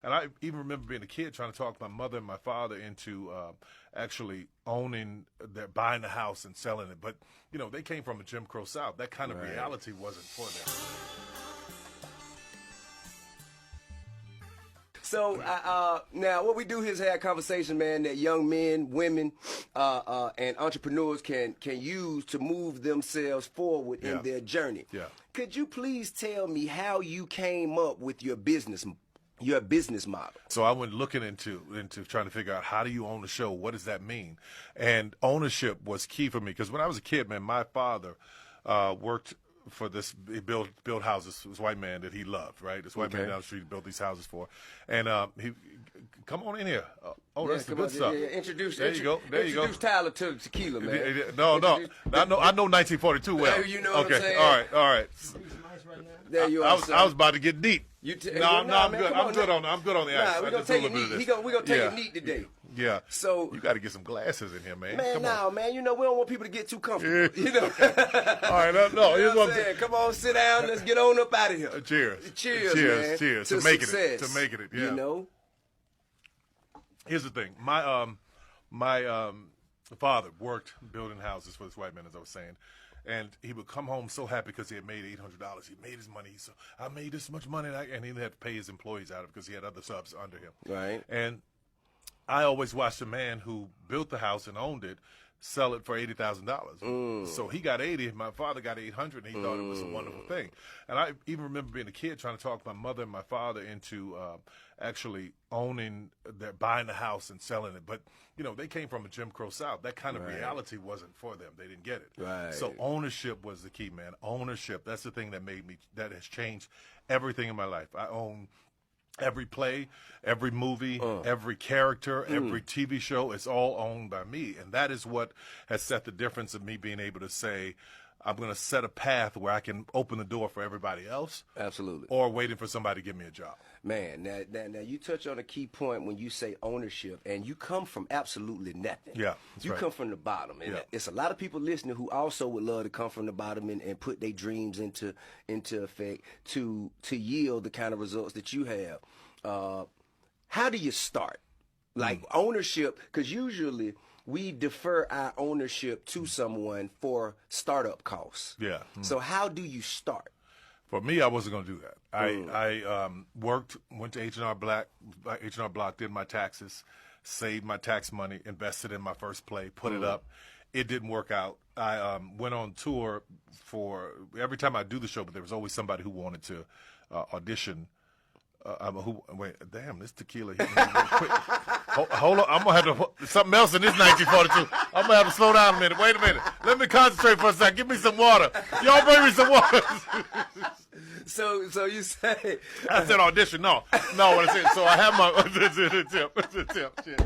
And I even remember being a kid trying to talk my mother and my father into actually owning, buying the house and selling it. But, they came from a Jim Crow South. That kind of reality wasn't for them. So now what we do here is have conversation, man, that young men, women, and entrepreneurs can use to move themselves forward in their journey. Yeah. Could you please tell me how you came up with your business model? So I went looking into trying to figure out, how do you own a show? What does that mean? And ownership was key for me, because when I was a kid, man, my father worked for this, he built houses, this white man that he loved, right? This white man down the street built these houses for. And he, come on in here. That's the good stuff. Introduce Tyler to tequila, man. No, I know 1942 well. You know what I'm saying? All right. There you are. I was about to get deep. I'm good. I'm good on the ice. Nah, we're gonna take it neat. We're gonna take it neat today. Yeah. So you got to get some glasses in here, man. Man, man. We don't want people to get too comfortable. All right, no. Here's what I'm saying. Come on, sit down. Let's get on up out of here. Cheers. Man. Cheers. To making success. it. To making it. Yeah. Here's the thing. My father worked building houses for this white man, as I was saying. And he would come home so happy because he had made $800. He made his money. So I made this much money, and he had to pay his employees out of it because he had other subs under him. Right. And I always watched a man who built the house and owned it sell it for $80,000. So he got 80, my father got 800, and he thought it was a wonderful thing. And I even remember being a kid trying to talk my mother and my father into actually owning, buying the house and selling it. But, they came from a Jim Crow South. That kind of reality wasn't for them. They didn't get it. Right. So ownership was the key, man. Ownership, that's the thing that has changed everything in my life. I own every play, every movie, every character, every TV show, it's all owned by me. And that is what has set the difference of me being able to say, I'm going to set a path where I can open the door for everybody else. Absolutely. Or waiting for somebody to give me a job. Man, now you touch on a key point when you say ownership, and you come from absolutely nothing. Yeah, you come from the bottom, and it's a lot of people listening who also would love to come from the bottom and put their dreams into effect to yield the kind of results that you have. How do you start? Like ownership, because usually we defer our ownership to someone for startup costs. Yeah. So how do you start? For me, I wasn't going to do that. I went to H&R Block, did my taxes, saved my tax money, invested in my first play, put it up. It didn't work out. I went on tour for every time I do the show, but there was always somebody who wanted to audition. Damn, this tequila hit me real quick. Hold on, I'm gonna have to something else in this 1942. I'm gonna have to slow down a minute. Wait a minute, let me concentrate for a second. Give me some water. Y'all bring me some water. So you say I said audition? No. What I said. So I have my tip. Shit.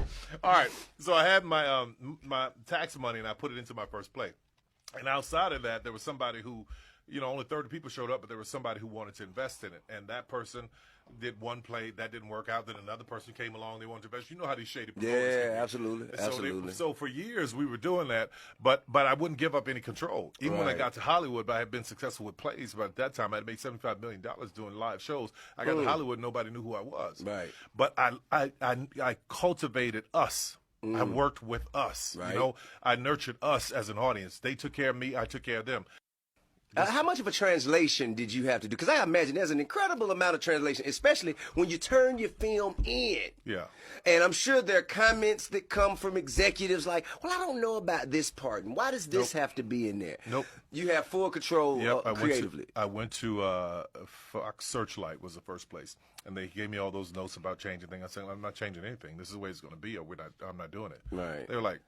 All right. So I had my my tax money and I put it into my first play. And outside of that, there was somebody who, only 30 people showed up, but there was somebody who wanted to invest in it. And that person did one play, that didn't work out. Then another person came along, they wanted to invest. You know how these shady promoters can be. Absolutely. So for years we were doing that, but I wouldn't give up any control. Even when I got to Hollywood, I had been successful with plays. But at that time, I had made $75 million doing live shows. I got to Hollywood, nobody knew who I was. Right. But I cultivated us. I worked with us. Right. I nurtured us as an audience. They took care of me. I took care of them. How much of a translation did you have to do? Because I imagine there's an incredible amount of translation, especially when you turn your film in. Yeah. And I'm sure there are comments that come from executives like, well, I don't know about this part. And why does this have to be in there? Nope. You have full control creatively. I went to Fox Searchlight was the first place. And they gave me all those notes about changing things. I said, I'm not changing anything. This is the way it's going to be, or I'm not doing it. Right. They were like,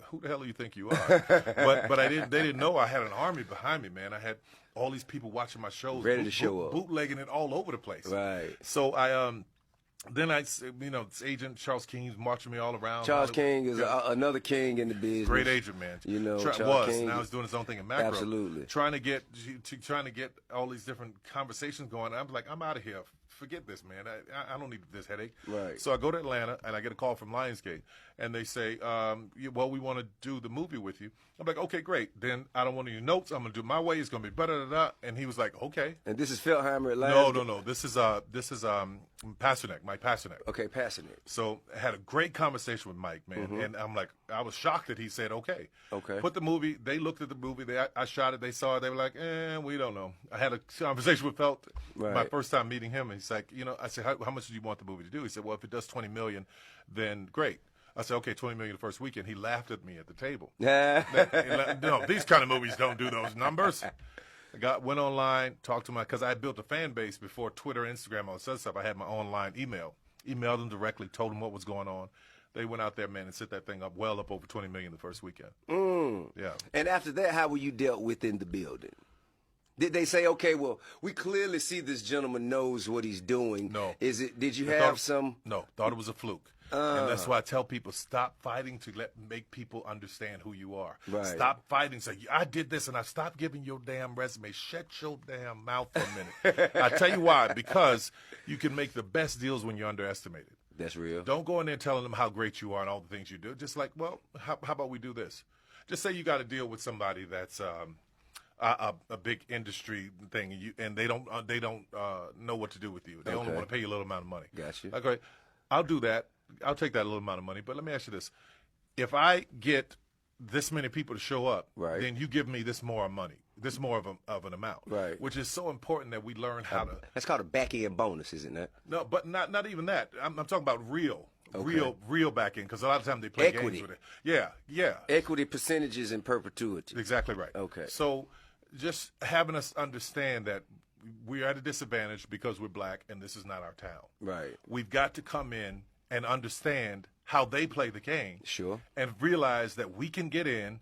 who the hell do you think you are? but they didn't know I had an army behind me, man. I had all these people watching my shows, ready to show up, bootlegging it all over the place. Right. So then this agent Charles King's marching me all around. Charles King is another king in the business. Great agent, man. Charles King. Now he's doing his own thing in macro. Absolutely. Trying to get all these different conversations going. I'm like, I'm out of here forget this, man. I don't need this headache. Right. So I go to Atlanta, and I get a call from Lionsgate, and they say, well, we want to do the movie with you. I'm like, okay, great. Then I don't want any notes. I'm going to do it my way. It's going to be da-da-da-da. And he was like, okay. And this is Feltheimer at Lionsgate? No. This is Pasternak, Mike Pasternak. Okay, Pasternak. So I had a great conversation with Mike, man. And I'm like, I was shocked that he said, okay. Okay. Put the movie, they looked at the movie, I shot it, they saw it, they were like, we don't know. I had a conversation with Felt my first time meeting him, and he's like, I said, how much do you want the movie to do? He said, well, if it does $20 million, then great. I said, okay, $20 million the first weekend. He laughed at me at the table. No, these kind of movies don't do those numbers. Went online, talked to because I had built a fan base before Twitter, Instagram, all this other stuff. I had my online emailed them directly, told them what was going on. They went out there, man, and set that thing up up over $20 million the first weekend. Yeah. And after that, how were you dealt with in the building? Did they say, okay, well, we clearly see this gentleman knows what he's doing? No. Did you have some? No, thought it was a fluke. And that's why I tell people, stop fighting to make people understand who you are. Right. Stop fighting. Say, I did this, and I stopped giving your damn resume. Shut your damn mouth for a minute. I tell you why. Because you can make the best deals when you're underestimated. That's real. Don't go in there telling them how great you are and all the things you do. Just like, well, how about we do this? Just say you got to deal with somebody that's a big industry thing, and they don't know what to do with you. They only want to pay you a little amount of money. Gotcha. Okay, I'll do that. I'll take that little amount of money. But let me ask you this: if I get this many people to show up, then you give me this more money, this more of an amount, which is so important that we learn how to. That's called a back end bonus, isn't it? No, but not even that. I'm talking about real back end, because a lot of times they play equity. games with it. Yeah. Equity percentages in perpetuity. Exactly right. Okay. So just having us understand that we're at a disadvantage because we're black and this is not our town. Right. We've got to come in and understand how they play the game. Sure. And realize that we can get in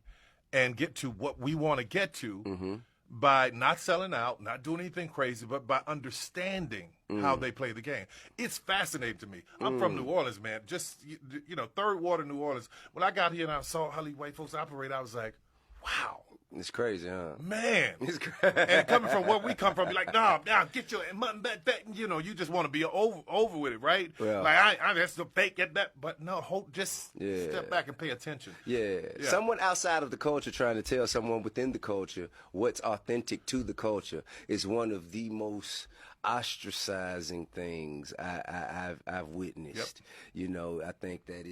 and get to what we want to get to by not selling out, not doing anything crazy, but by understanding how they play the game. It's fascinating to me. I'm from New Orleans, man. Just, Third Water, New Orleans. When I got here and I saw how these white folks operate, I was like, wow. It's crazy, huh? Man. It's crazy. And coming from where we come from, be like, nah, get your mutton back, you just want to be over with it, right? Yeah. Like, I that's the fake, get that. But no, just step back and pay attention. Yeah. Someone outside of the culture trying to tell someone within the culture what's authentic to the culture is one of the most ostracizing things I've witnessed. I think that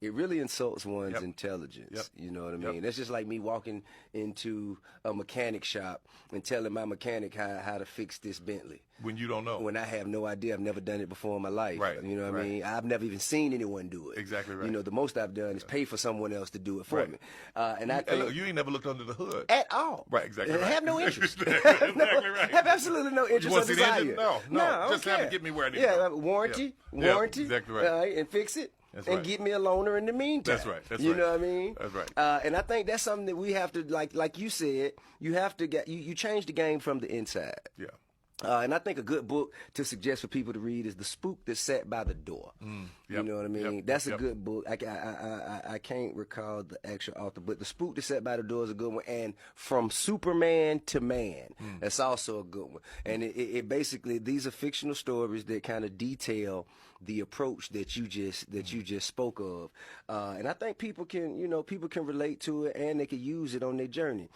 it really insults one's intelligence. You know what I mean? That's just like me walking into a mechanic shop and telling my mechanic how to fix this Bentley. When you don't know. When I have no idea. I've never done it before in my life. Right. You know what I mean? I've never even seen anyone do it. Exactly right. The most I've done is pay for someone else to do it for me. And I think, look, you ain't never looked under the hood. at all. Right, exactly And right. have no interest. Exactly right. Have absolutely no interest You or want to see the desire. engine? No. Just have okay. to get me where I need to Yeah, go. warranty, exactly right. And fix it. That's and right. get me a loaner in the meantime. That's right. That's you right. know what I mean? That's right. And I think that's something that we have to, like you said, you have to get, you change the game from the inside. Yeah. And I think a good book to suggest for people to read is The Spook That Sat by the Door. You know what I mean? That's a good book. I can't recall the actual author, but The Spook That Sat by the Door is a good one. And From Superman to Man, that's also a good one. And it basically, these are fictional stories that kind of detail the approach that you just spoke of. And I think people can relate to it and they can use it on their journey.